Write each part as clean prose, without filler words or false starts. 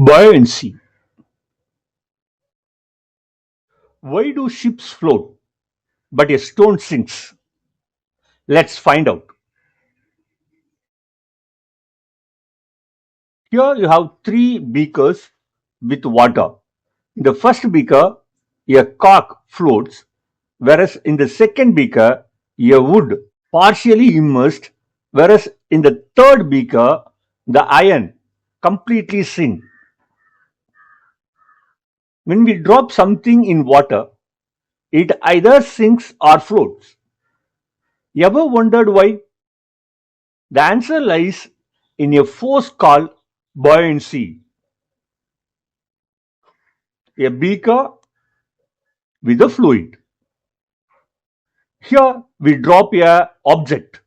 Buoyancy. Why do ships float but a stone sinks? Let's find out. Here you have three beakers with water. In the first beaker, a cork floats, whereas in the second beaker, a wood partially immersed, whereas in the third beaker, the iron completely sinks. When we drop something in water, it either sinks or floats. Ever wondered why? The answer lies in a force called buoyancy. A beaker with a fluid. Here we drop a object.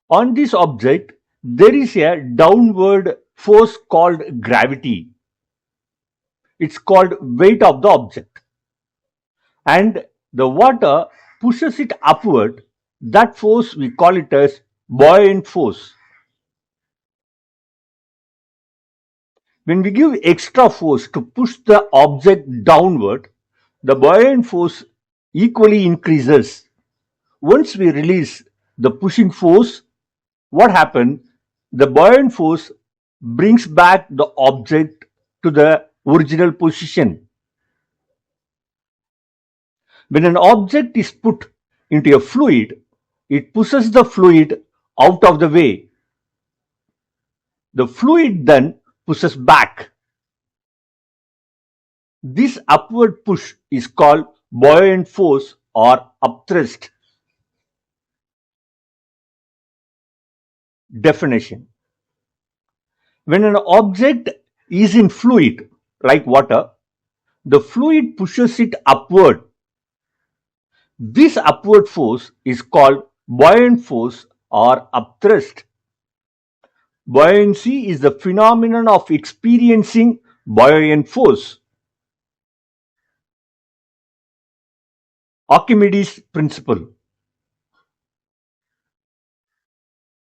On this object, there is a downward force called gravity. It's called weight of the object. And the water pushes it upward. That force we call it as buoyant force. When we give extra force to push the object downward, the buoyant force equally increases. Once we release the pushing force, what happens? The buoyant force brings back the object to the original position. When an object is put into a fluid, it pushes the fluid out of the way. The fluid then pushes back. This upward push is called buoyant force or upthrust. Definition. When an object is in fluid, like water, the fluid pushes it upward. This upward force is called buoyant force or upthrust. Buoyancy is the phenomenon of experiencing buoyant force. Archimedes principle.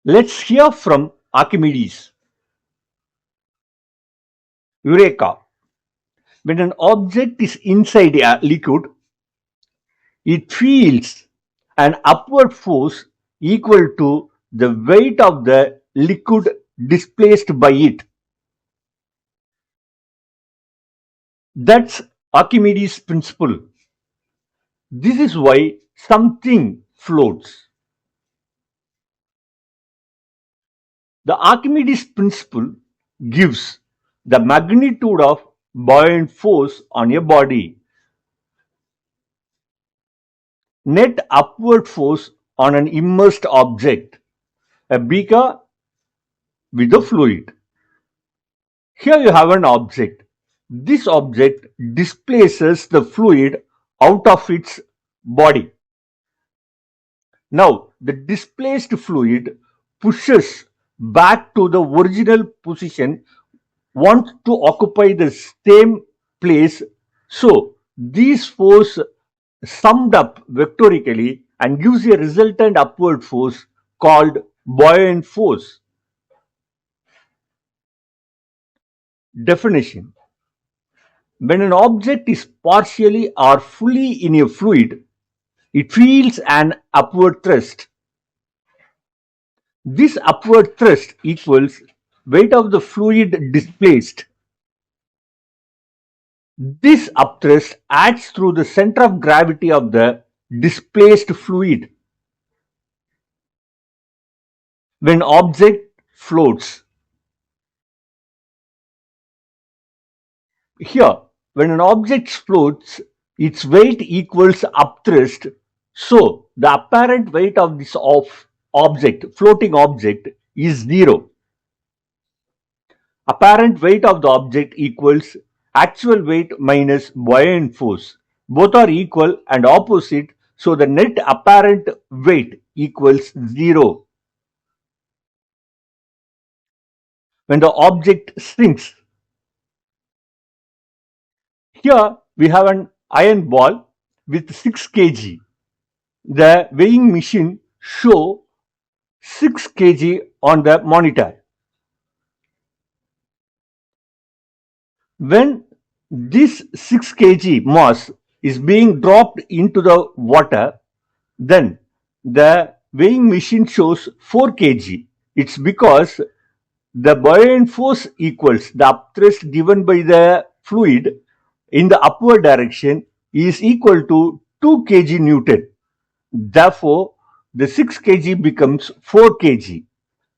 Let's hear from Archimedes. Eureka! When an object is inside a liquid, it feels an upward force equal to the weight of the liquid displaced by it. That's Archimedes' principle. This is why something floats. The Archimedes principle gives the magnitude of buoyant force on a body. Net upward force on an immersed object, a beaker with a fluid. Here you have an object. This object displaces the fluid out of its body. Now, the displaced fluid pushes back to the original position, wants to occupy the same place. So, these force summed up vectorically and gives a resultant upward force called buoyant force. Definition. When an object is partially or fully in a fluid, it feels an upward thrust. This upward thrust equals weight of the fluid displaced. This upthrust acts through the center of gravity of the displaced fluid. When object floats. Here, when an object floats, its weight equals upthrust. So, the apparent weight of this floating object, is 0. Apparent weight of the object equals actual weight minus buoyant force. Both are equal and opposite, so the net apparent weight equals 0. When the object sinks. Here we have an iron ball with 6 kg. The weighing machine shows 6 kg on the monitor. When this 6 kg mass is being dropped into the water, then the weighing machine shows 4 kg. It's because the buoyant force equals the upthrust given by the fluid in the upward direction is equal to 2 kg Newton. Therefore, the 6 kg becomes 4 kg,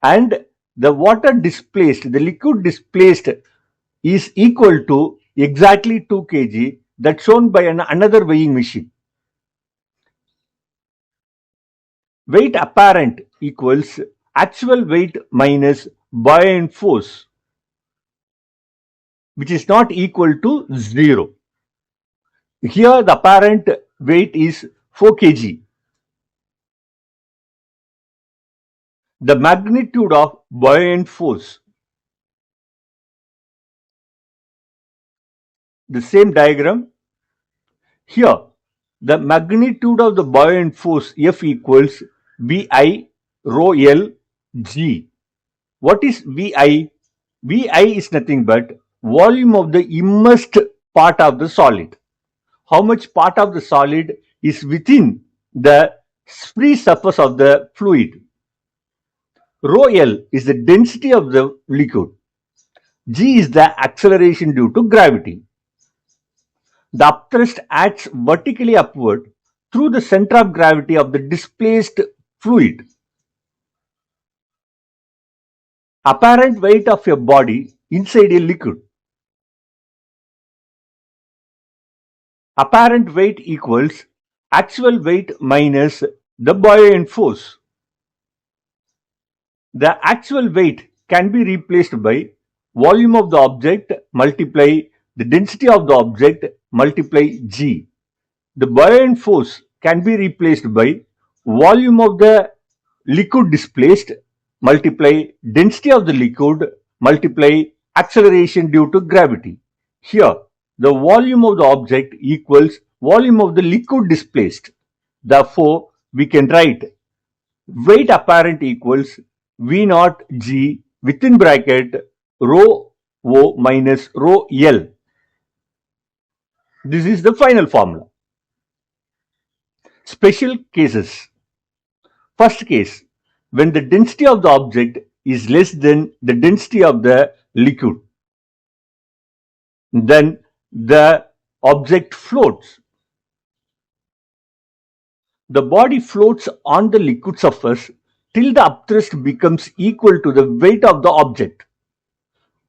and the water displaced, the liquid displaced is equal to exactly 2 kg, that's shown by another weighing machine. Weight apparent equals actual weight minus buoyant force, which is not equal to 0. Here the apparent weight is 4 kg. The magnitude of buoyant force. The same diagram. Here, the magnitude of the buoyant force F equals Vi rho L G. What is Vi? Vi is nothing but volume of the immersed part of the solid. How much part of the solid is within the free surface of the fluid. Rho L is the density of the liquid. G is the acceleration due to gravity. The upthrust acts vertically upward through the center of gravity of the displaced fluid. Apparent weight of a body inside a liquid. Apparent weight equals actual weight minus the buoyant force. The actual weight can be replaced by volume of the object multiply the density of the object multiply G. The buoyant force can be replaced by volume of the liquid displaced multiply density of the liquid multiply acceleration due to gravity. Here, the volume of the object equals volume of the liquid displaced. Therefore, we can write weight apparent equals V naught G within bracket rho O minus rho L. This is the final formula. Special cases. First case, when the density of the object is less than the density of the liquid, then the object floats. The body floats on the liquid surface till the upthrust becomes equal to the weight of the object.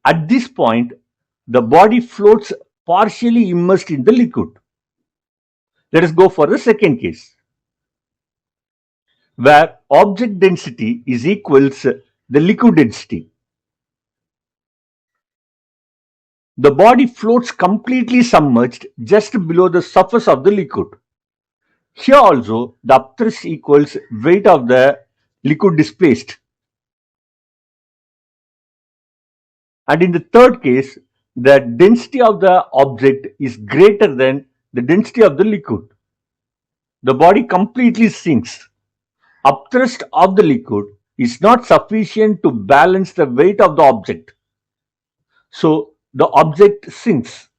At this point, the body floats partially immersed in the liquid. Let us go for the second case, where object density is equals the liquid density. The body floats completely submerged just below the surface of the liquid. Here also, the upthrust equals weight of the liquid displaced. And in the third case, the density of the object is greater than the density of the liquid. The body completely sinks. Upthrust of the liquid is not sufficient to balance the weight of the object. So, the object sinks.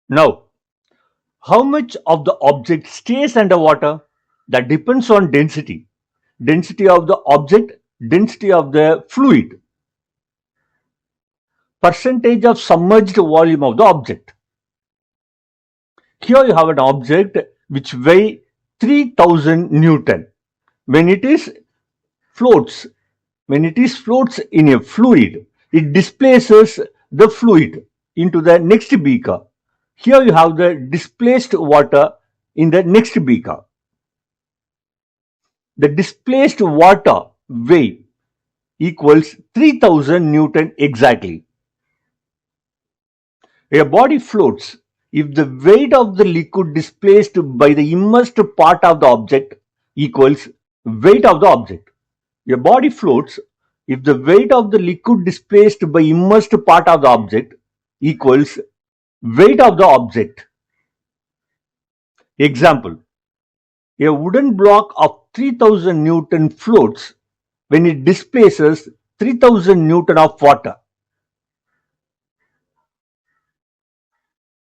Now, how much of the object stays underwater? That depends on density. Density of the object, density of the fluid, percentage of submerged volume of the object. Here you have an object which weighs 3000 Newton. When it is floats in a fluid, it displaces the fluid into the next beaker. Here you have the displaced water in the next beaker. The displaced water weight equals 3000 Newton exactly. A body floats if the weight of the liquid displaced by the immersed part of the object equals weight of the object. A body floats if the weight of the liquid displaced by immersed part of the object equals weight of the object. Example, a wooden block of 3000 Newton floats when it displaces 3000 Newton of water.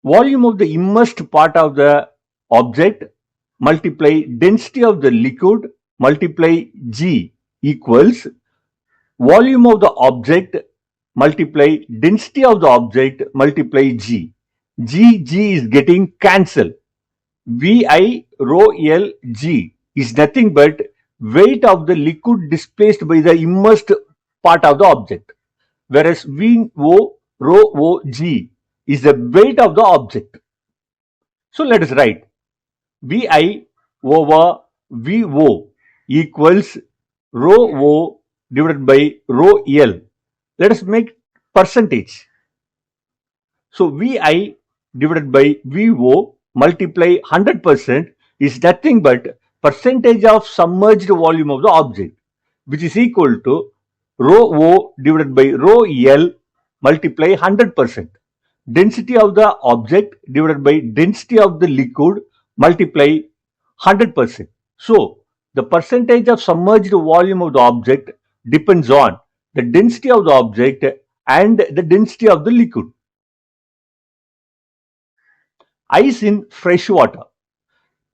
Volume of the immersed part of the object multiply density of the liquid multiply G equals volume of the object multiply density of the object multiply G. G is getting cancelled. Vi rho L G is nothing but weight of the liquid displaced by the immersed part of the object, whereas VO rho O G is the weight of the object. So let us write Vi over VO equals rho O divided by rho L. Let us make percentage. So Vi divided by VO multiply 100% is nothing but percentage of submerged volume of the object, which is equal to rho O divided by rho L multiply 100%. Density of the object divided by density of the liquid multiply 100%. So the percentage of submerged volume of the object depends on the density of the object and the density of the liquid. Ice in fresh water.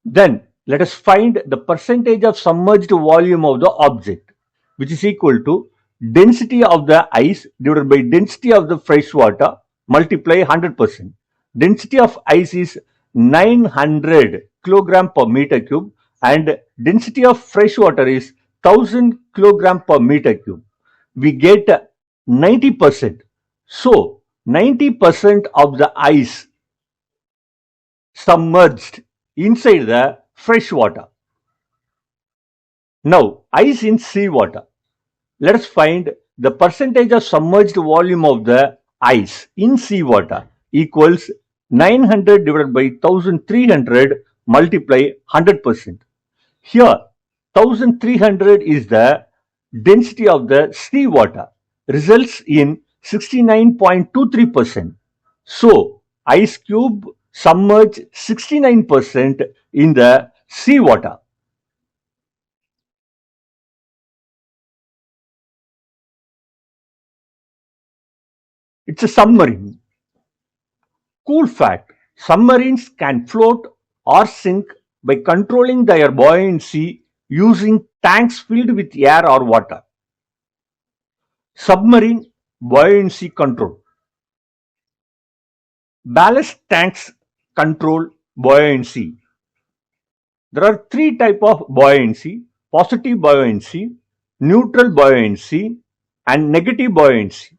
Then let us find the percentage of submerged volume of the object, which is equal to density of the ice divided by density of the fresh water multiply 100%. Density of ice is 900 kilogram per meter cube and density of fresh water is 1000 kilogram per meter cube. We get 90%. So 90% of the ice submerged inside the fresh water. Now, ice in sea water. Let us find the percentage of submerged volume of the ice in sea water equals 900 divided by 1300 multiply 100%. Here, 1300 is the density of the sea water, results in 69.23%. So, ice cube submerge 69% in the sea water. It's a submarine. Cool fact, submarines can float or sink by controlling their buoyancy using tanks filled with air or water. Submarine buoyancy control. Ballast tanks control buoyancy. There are three types of buoyancy: positive buoyancy, neutral buoyancy, and negative buoyancy.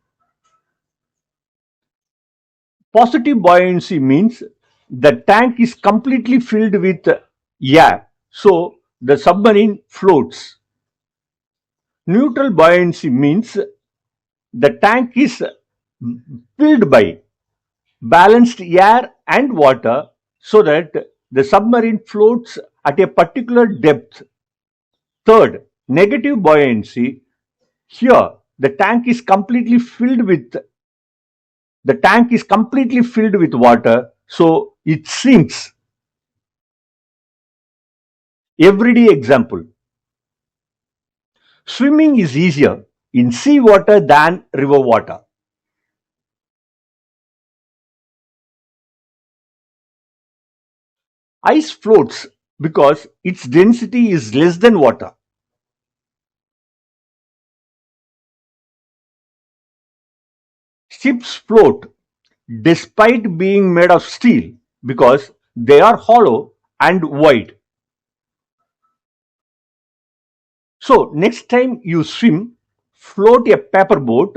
Positive buoyancy means the tank is completely filled with air, so the submarine floats. Neutral buoyancy means the tank is filled by balanced air and water so that the submarine floats at a particular depth. Third, negative buoyancy. Here, the tank is completely filled with water, so it sinks. Everyday example. Swimming is easier in sea water than river water. Ice floats because its density is less than water. Ships float despite being made of steel because they are hollow and wide. So next time you swim, float a paper boat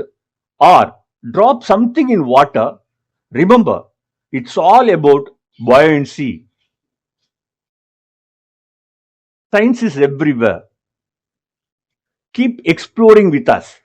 or drop something in water, remember it's all about buoyancy. Science is everywhere. Keep exploring with us.